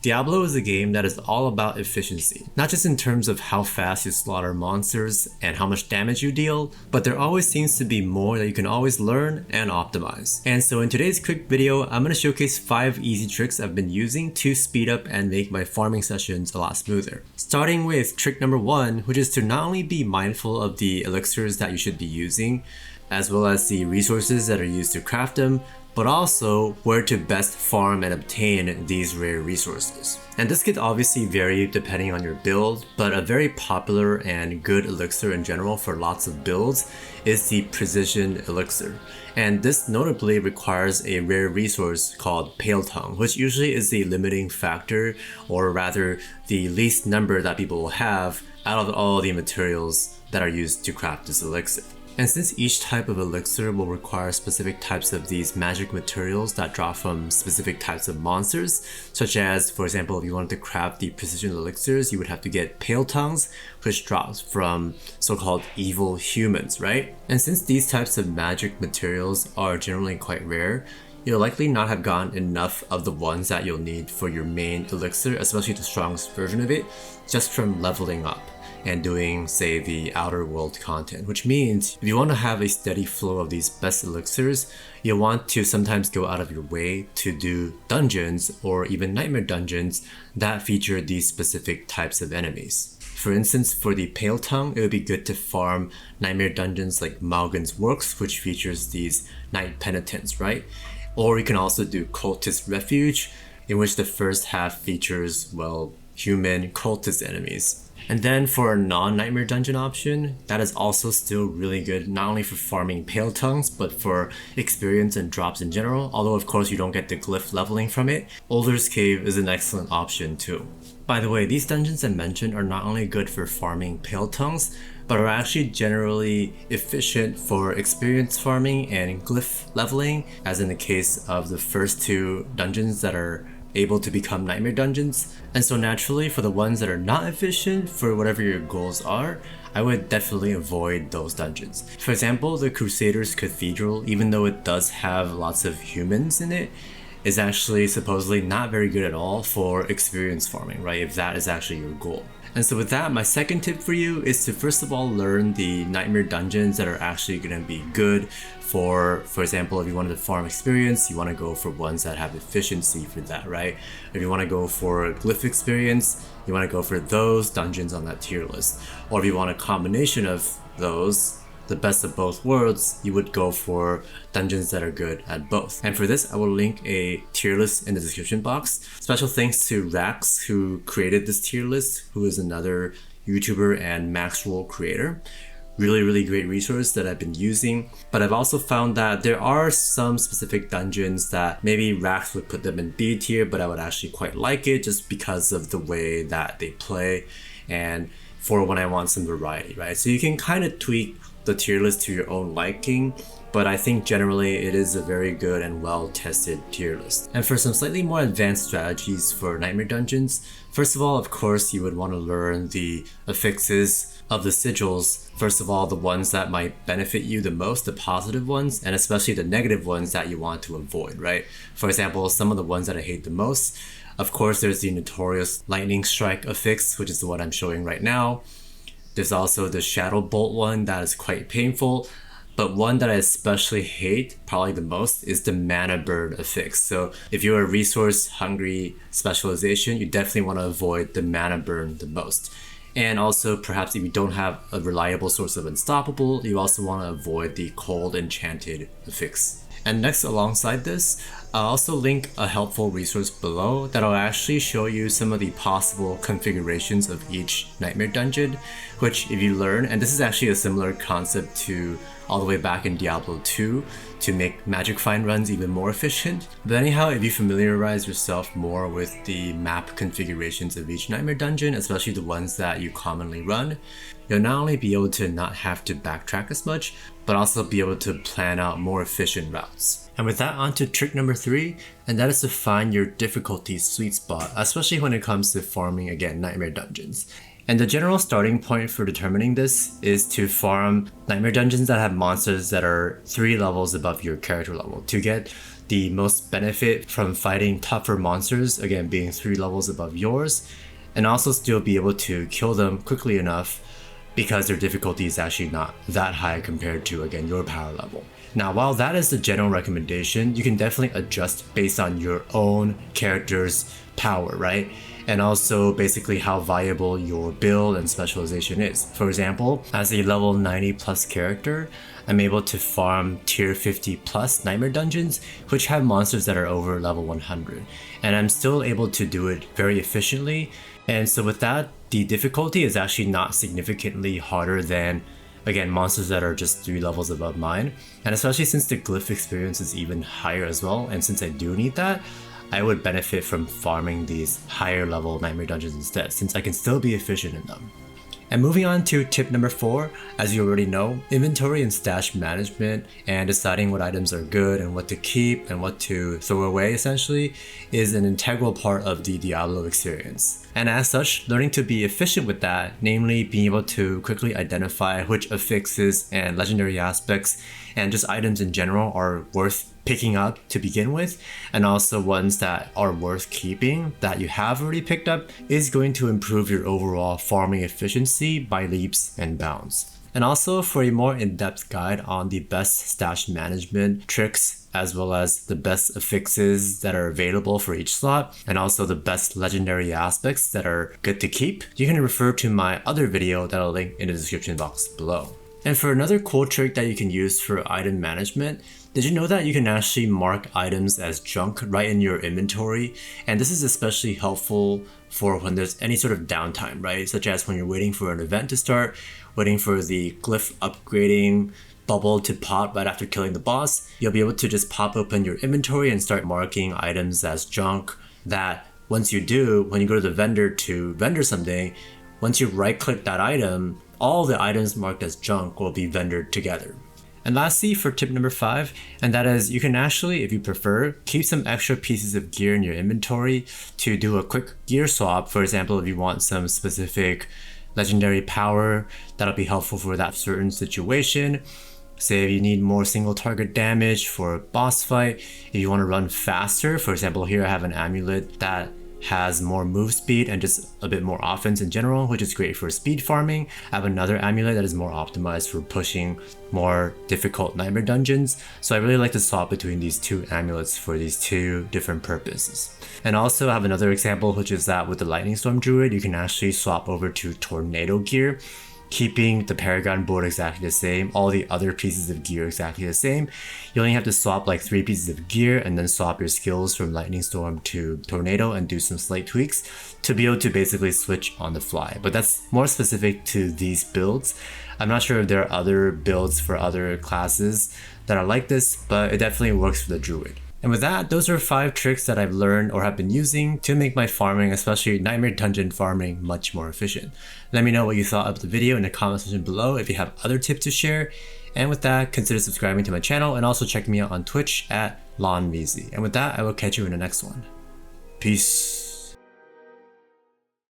Diablo is a game that is all about efficiency, not just in terms of how fast you slaughter monsters and how much damage you deal, but there always seems to be more that you can always learn and optimize. And so in today's quick video, I'm going to showcase 5 easy tricks I've been using to speed up and make my farming sessions a lot smoother. Starting with trick number 1, which is to not only be mindful of the elixirs that you should be using, as well as the resources that are used to craft them, but also where to best farm and obtain these rare resources. And this could obviously vary depending on your build, but a very popular and good elixir in general for lots of builds is the precision elixir. And this notably requires a rare resource called pale tongue, which usually is the limiting factor, or rather the least number that people will have out of all the materials that are used to craft this elixir. And since each type of elixir will require specific types of these magic materials that drop from specific types of monsters, such as, for example, if you wanted to craft the precision elixirs, you would have to get pale tongues, which drops from so-called evil humans, right? And since these types of magic materials are generally quite rare, you'll likely not have gotten enough of the ones that you'll need for your main elixir, especially the strongest version of it, just from leveling up and doing, say, the outer world content, which means if you want to have a steady flow of these best elixirs, you'll want to sometimes go out of your way to do dungeons or even nightmare dungeons that feature these specific types of enemies. For instance, for the pale tongue, it would be good to farm nightmare dungeons like Malgan's Works, which features these night penitents, right? Or you can also do cultist refuge, in which the first half features, well, human cultist enemies. And then for a non-nightmare dungeon option, that is also still really good, not only for farming pale tongues, but for experience and drops in general, although of course you don't get the glyph leveling from it. Older's Cave is an excellent option too. By the way, these dungeons I mentioned are not only good for farming pale tongues, but are actually generally efficient for experience farming and glyph leveling, as in the case of the first 2 dungeons that are able to become nightmare dungeons. And so naturally, for the ones that are not efficient for whatever your goals are, I would definitely avoid those dungeons. For example, the Crusaders Cathedral, even though it does have lots of humans in it, is actually supposedly not very good at all for experience farming, right? If that is actually your goal. And so with that, my second tip for you is to first of all learn the nightmare dungeons that are actually going to be good for example, if you wanted to farm experience, you want to go for ones that have efficiency for that, right? If you want to go for glyph experience, you want to go for those dungeons on that tier list. Or if you want a combination of those, the best of both worlds, you would go for dungeons that are good at both. And for this, I will link a tier list in the description box. Special thanks to Rax, who created this tier list, who is another YouTuber and max roll creator. Really great resource that I've been using. But I've also found that there are some specific dungeons that maybe Rax would put them in B tier, but I would actually quite like it just because of the way that they play and for when I want some variety, right? So you can kind of tweak the tier list to your own liking, but I think generally it is a very good and well-tested tier list. And for some slightly more advanced strategies for nightmare dungeons, first of all, of course, you would want to learn the affixes of the sigils. First of all, the ones that might benefit you the most, the positive ones, and especially the negative ones that you want to avoid, right? For example, some of the ones that I hate the most, of course, there's the notorious lightning strike affix, which is the one I'm showing right now. There's also the shadow bolt one that is quite painful. But one that I especially hate, probably the most, is the mana burn affix. So if you're a resource hungry specialization, you definitely want to avoid the mana burn the most. And also, perhaps if you don't have a reliable source of unstoppable, you also want to avoid the cold enchanted affix. And next, alongside this, I'll also link a helpful resource below that'll actually show you some of the possible configurations of each nightmare dungeon, which if you learn, and this is actually a similar concept to all the way back in Diablo 2 to make magic find runs even more efficient. But anyhow, if you familiarize yourself more with the map configurations of each nightmare dungeon, especially the ones that you commonly run, you'll not only be able to not have to backtrack as much, but also be able to plan out more efficient routes. And with that, on to trick number 3, and that is to find your difficulty sweet spot, especially when it comes to farming, again, nightmare dungeons. And the general starting point for determining this is to farm nightmare dungeons that have monsters that are 3 levels above your character level to get the most benefit from fighting tougher monsters, again being 3 levels above yours, and also still be able to kill them quickly enough because their difficulty is actually not that high compared to, again, your power level. Now, while that is the general recommendation, you can definitely adjust based on your own character's power, right? And also basically how viable your build and specialization is. For example, as a level 90 plus character, I'm able to farm tier 50 plus nightmare dungeons, which have monsters that are over level 100. And I'm still able to do it very efficiently. And so with that, the difficulty is actually not significantly harder than, again, monsters that are just 3 levels above mine. And especially since the Glyph experience is even higher as well, and since I do need that, I would benefit from farming these higher level nightmare dungeons instead, since I can still be efficient in them. And moving on to tip number 4, as you already know, inventory and stash management and deciding what items are good and what to keep and what to throw away essentially is an integral part of the Diablo experience. And as such, learning to be efficient with that, namely being able to quickly identify which affixes and legendary aspects and just items in general are worth picking up to begin with, and also ones that are worth keeping that you have already picked up, is going to improve your overall farming efficiency by leaps and bounds. And also, for a more in-depth guide on the best stash management tricks, as well as the best affixes that are available for each slot, and also the best legendary aspects that are good to keep, you can refer to my other video that I'll link in the description box below. And for another cool trick that you can use for item management, did you know that you can actually mark items as junk right in your inventory? And this is especially helpful for when there's any sort of downtime, right? Such as when you're waiting for an event to start, waiting for the glyph upgrading bubble to pop right after killing the boss. You'll be able to just pop open your inventory and start marking items as junk that once you do, when you go to the vendor to vendor something, once you right click that item, all the items marked as junk will be vendored together. And lastly, for tip number 5, and that is you can actually, if you prefer, keep some extra pieces of gear in your inventory to do a quick gear swap. For example, if you want some specific legendary power that'll be helpful for that certain situation. Say if you need more single target damage for a boss fight, if you want to run faster, for example, here I have an amulet that has more move speed and just a bit more offense in general, which is great for speed farming. I have another amulet that is more optimized for pushing more difficult nightmare dungeons. So I really like to swap between these 2 amulets for these 2 different purposes. And also I have another example, which is that with the Lightning Storm Druid, you can actually swap over to Tornado gear, keeping the Paragon board exactly the same, all the other pieces of gear exactly the same. You only have to swap like 3 pieces of gear and then swap your skills from Lightning Storm to Tornado and do some slight tweaks to be able to basically switch on the fly. But that's more specific to these builds. I'm not sure if there are other builds for other classes that are like this, but it definitely works for the Druid. And with that, those are 5 tricks that I've learned or have been using to make my farming, especially Nightmare Dungeon farming, much more efficient. Let me know what you thought of the video in the comment section below if you have other tips to share. And with that, consider subscribing to my channel and also check me out on Twitch at Measley. And with that, I will catch you in the next one. Peace.